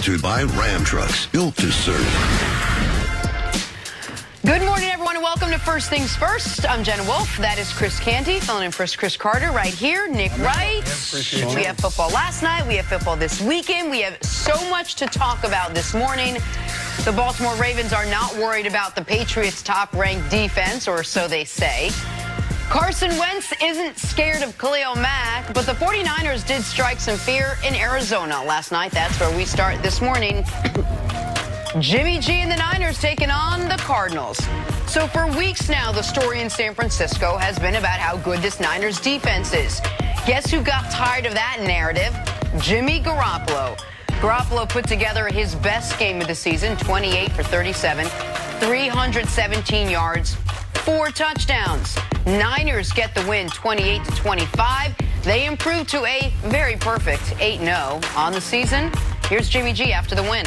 Brought to you by Ram Trucks, built to serve. Good morning, everyone, and welcome to First Things First. I'm Jenna Wolf. That is Chris Canty, filling in for Chris Carter right here. Nick Wright. We have football last night. We have football this weekend. We have so much to talk about this morning. The Baltimore Ravens are not worried about the Patriots' top-ranked defense, or so they say. Carson Wentz isn't scared of Khalil Mack, but the 49ers did strike some fear in Arizona last night. That's where we start this morning. Jimmy G and the Niners taking on the Cardinals. So for weeks now, the story in San Francisco has been about how good this Niners defense is. Guess who got tired of that narrative? Jimmy Garoppolo. Garoppolo put together his best game of the season, 28 for 37, 317 yards, 4 touchdowns. Niners get the win, 28-25. They improve to a very perfect 8-0 on the season. Here's Jimmy G after the win.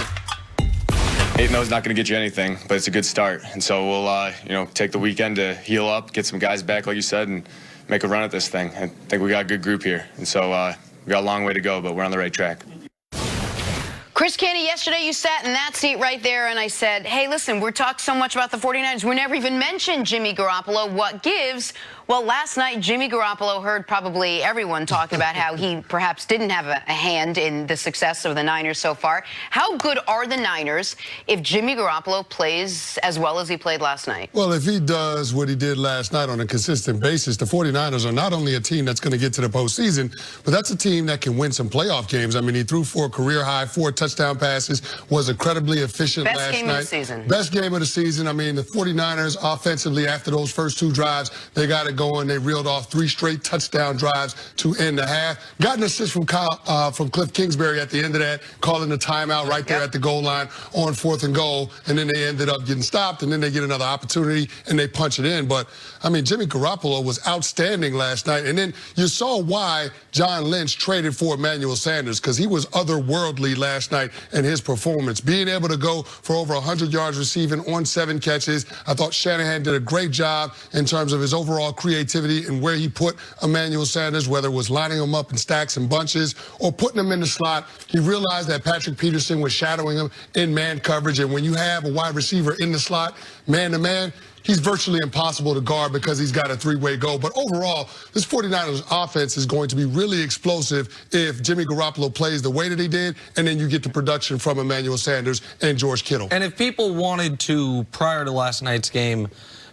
8-0 is not going to get you anything, but it's a good start. And so we'll, take the weekend to heal up, get some guys back, like you said, and make a run at this thing. I think we got a good group here. And so we got a long way to go, but we're on the right track. Chris Canty, yesterday you sat in that seat right there, and I said, hey, listen, we're talking so much about the 49ers. We never even mentioned Jimmy Garoppolo. What gives? Well, last night, Jimmy Garoppolo heard probably everyone talking about how he perhaps didn't have a hand in the success of the Niners so far. How good are the Niners if Jimmy Garoppolo plays as well as he played last night? Well, if he does what he did last night on a consistent basis, the 49ers are not only a team that's going to get to the postseason, but that's a team that can win some playoff games. I mean, he threw for a career-high 4 touchdown passes, was incredibly efficient last night. Best game of the season. Best game of the season. I mean, the 49ers offensively, after those first 2 drives, they got it going. They reeled off 3 straight touchdown drives to end the half. Got an assist from Cliff Kingsbury at the end of that, calling the timeout right there at the goal line on 4th and goal, and then they ended up getting stopped, and then they get another opportunity, and they punch it in. But, I mean, Jimmy Garoppolo was outstanding last night, and then you saw why John Lynch traded for Emmanuel Sanders, because he was otherworldly last night in his performance. Being able to go for over 100 yards receiving on 7 catches, I thought Shanahan did a great job in terms of his overall creativity and where he put Emmanuel Sanders, whether it was lining him up in stacks and bunches or putting him in the slot. He realized that Patrick Peterson was shadowing him in man coverage, and when you have a wide receiver in the slot, man-to-man, he's virtually impossible to guard because he's got a 3-way go. But overall, this 49ers offense is going to be really explosive if Jimmy Garoppolo plays the way that he did, and then you get the production from Emmanuel Sanders and George Kittle. And if people wanted to, prior to last night's game,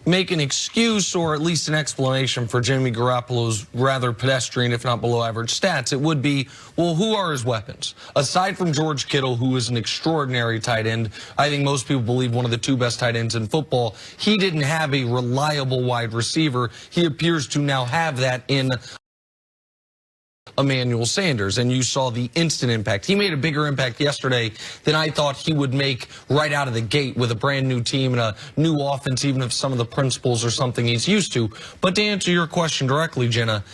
make an excuse or at least an explanation for Jimmy Garoppolo's rather pedestrian, if not below average stats, it would be, well, who are his weapons? Aside from George Kittle, who is an extraordinary tight end, I think most people believe one of the 2 best tight ends in football, he didn't have a reliable wide receiver. He appears to now have that in Emmanuel Sanders, and you saw the instant impact. He made a bigger impact yesterday than I thought he would make right out of the gate with a brand new team and a new offense, even if some of the principles are something he's used to. But to answer your question directly, Jenna,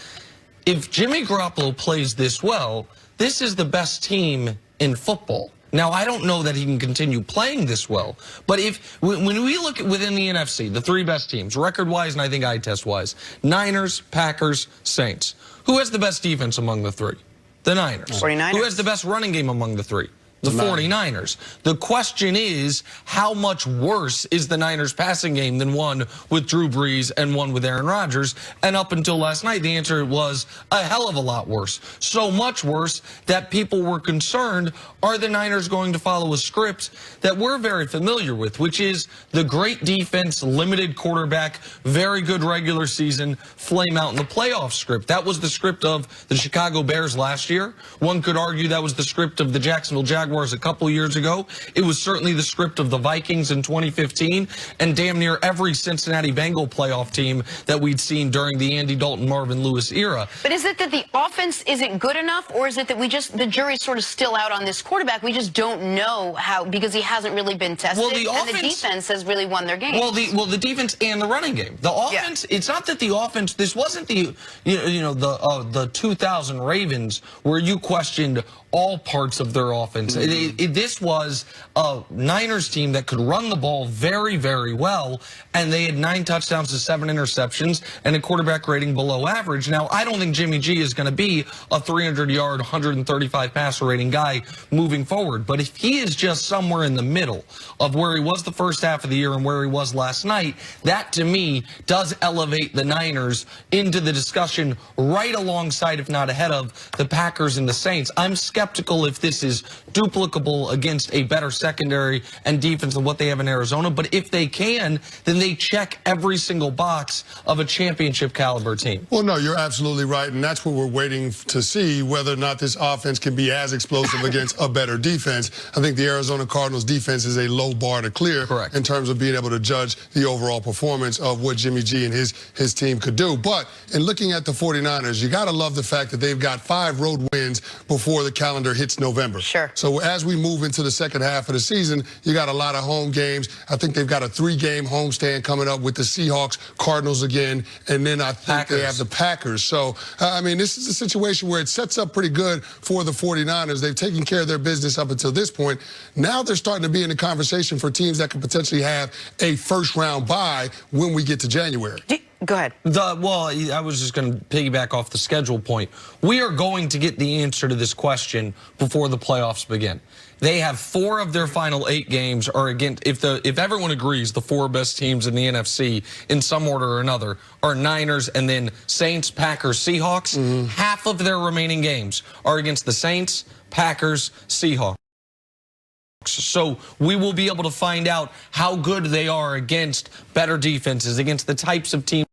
if Jimmy Garoppolo plays this well, this is the best team in football. Now, I don't know that he can continue playing this well, but when we look at within the NFC, the 3 best teams, record-wise and I think eye test-wise, Niners, Packers, Saints. Who has the best defense among the 3? The Niners. 49ers. Who has the best running game among the 3? The 49ers. The question is, how much worse is the Niners passing game than one with Drew Brees and one with Aaron Rodgers? And up until last night, the answer was a hell of a lot worse. So much worse that people were concerned, are the Niners going to follow a script that we're very familiar with, which is the great defense, limited quarterback, very good regular season, flame out in the playoff script. That was the script of the Chicago Bears last year. One could argue that was the script of the Jacksonville Jaguars a couple years ago. It was certainly the script of the Vikings in 2015 and damn near every Cincinnati Bengal playoff team that we'd seen during the Andy Dalton, Marvin Lewis era. But is it that the offense isn't good enough, or is it that the jury's sort of still out on this quarterback? We just don't know how, because he hasn't really been tested, and the defense has really won their games. Well, the defense and the running game. The offense, it's not that the offense, this wasn't the, the 2000 Ravens where you questioned, all parts of their offense. This was a Niners team that could run the ball very, very well, and they had 9 touchdowns to 7 interceptions and a quarterback rating below average. Now, I don't think Jimmy G is going to be a 300-yard, 135 passer rating guy moving forward, but if he is just somewhere in the middle of where he was the first half of the year and where he was last night, that to me does elevate the Niners into the discussion right alongside, if not ahead of, the Packers and the Saints. I'm skeptical if this is duplicable against a better secondary and defense than what they have in Arizona, but if they can, then they check every single box of a championship caliber team. Well, no, you're absolutely right, and that's what we're waiting to see, whether or not this offense can be as explosive against a better defense. I think the Arizona Cardinals defense is a low bar to clear. Correct. In terms of being able to judge the overall performance of what Jimmy G and his team could do. But in looking at the 49ers, you got to love the fact that they've got 5 road wins before the calendar hits November. Sure. So as we move into the second half of the season, you got a lot of home games. I think they've got a 3-game homestand coming up with the Seahawks, Cardinals again, and then I think they have the Packers. So, I mean, this is a situation where it sets up pretty good for the 49ers. They've taken care of their business up until this point. Now they're starting to be in the conversation for teams that could potentially have a first-round bye when we get to January. Go ahead. Well, I was just going to piggyback off the schedule point. We are going to get the answer to this question before the playoffs begin. They have 4 of their final 8 games are against, if everyone agrees, the 4 best teams in the NFC in some order or another are Niners and then Saints, Packers, Seahawks. Half of their remaining games are against the Saints, Packers, Seahawks. So we will be able to find out how good they are against better defenses, against the types of teams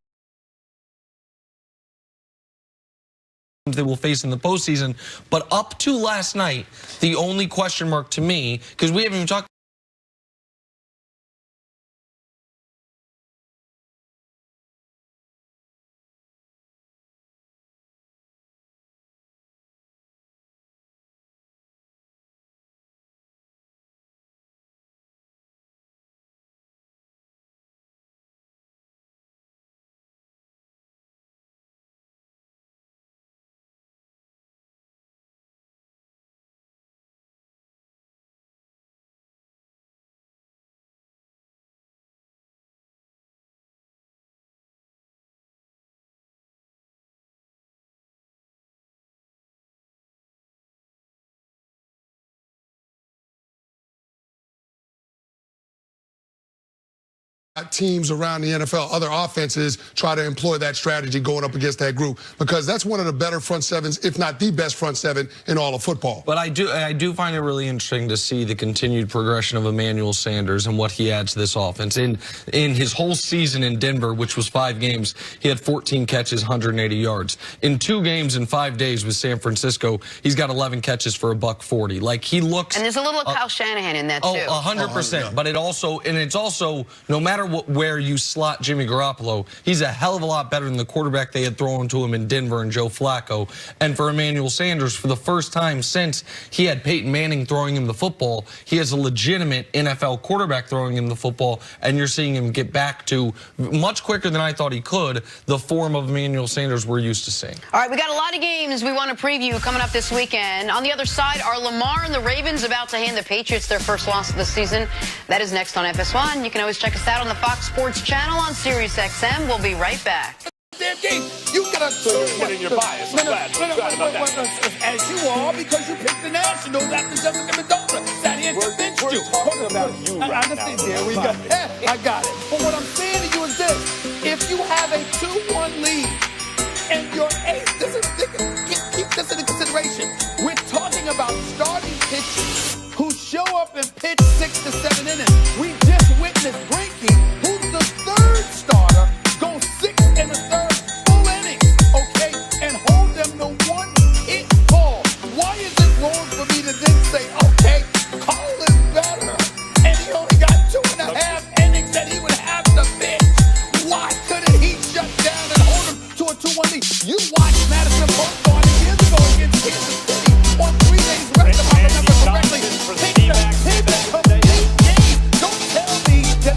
they will face in the postseason. But up to last night, the only question mark to me, because we haven't even talked teams around the NFL, other offenses, try to employ that strategy going up against that group, because that's one of the better front sevens, if not the best front seven in all of football. But I do find it really interesting to see the continued progression of Emmanuel Sanders and what he adds to this offense. In his whole season in Denver, which was 5 games, he had 14 catches, 180 yards. In 2 games in 5 days with San Francisco, he's got 11 catches for $140. Like, he looks. And there's a little Kyle Shanahan in that too. 100%. But it's also no matter where you slot Jimmy Garoppolo, he's a hell of a lot better than the quarterback they had thrown to him in Denver and Joe Flacco. And for Emmanuel Sanders, for the first time since he had Peyton Manning throwing him the football, he has a legitimate NFL quarterback throwing him the football, and you're seeing him get back to, much quicker than I thought he could, the form of Emmanuel Sanders we're used to seeing. All right, we got a lot of games we want to preview coming up this weekend. On the other side, are Lamar and the Ravens about to hand the Patriots their first loss of the season? That is next on FS1. You can always check us out on the Fox Sports channel on Sirius XM. We'll be right back. Damn game. You gotta. So you're admitting your bias. I'm glad about that. As you are, because you picked the Nationals after Jessica Mendoza sat here and convinced you. We're talking about you right now. There we go. I got it. But what I'm saying to you is this: if you have a 2-1 lead and your ace, keep this in consideration. We're talking about starting pitchers who show up and pitch 6 to 7 innings. We just witnessed Greinke, who's the 3rd starter, go 6 and a 3rd full innings, okay, and hold them to 1 hit ball. Why is it wrong for me to then say, okay, Cole is better, and he only got 2.5 innings that he would have to pitch? Why couldn't he shut down and hold him to a 2-1 lead? You watched Madison Bumgarner years ago against Kansas City on 3 days rest, if I remember correctly. Pick the complete game. Don't tell me that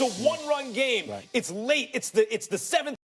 a one-run game. It's late. It's the seventh.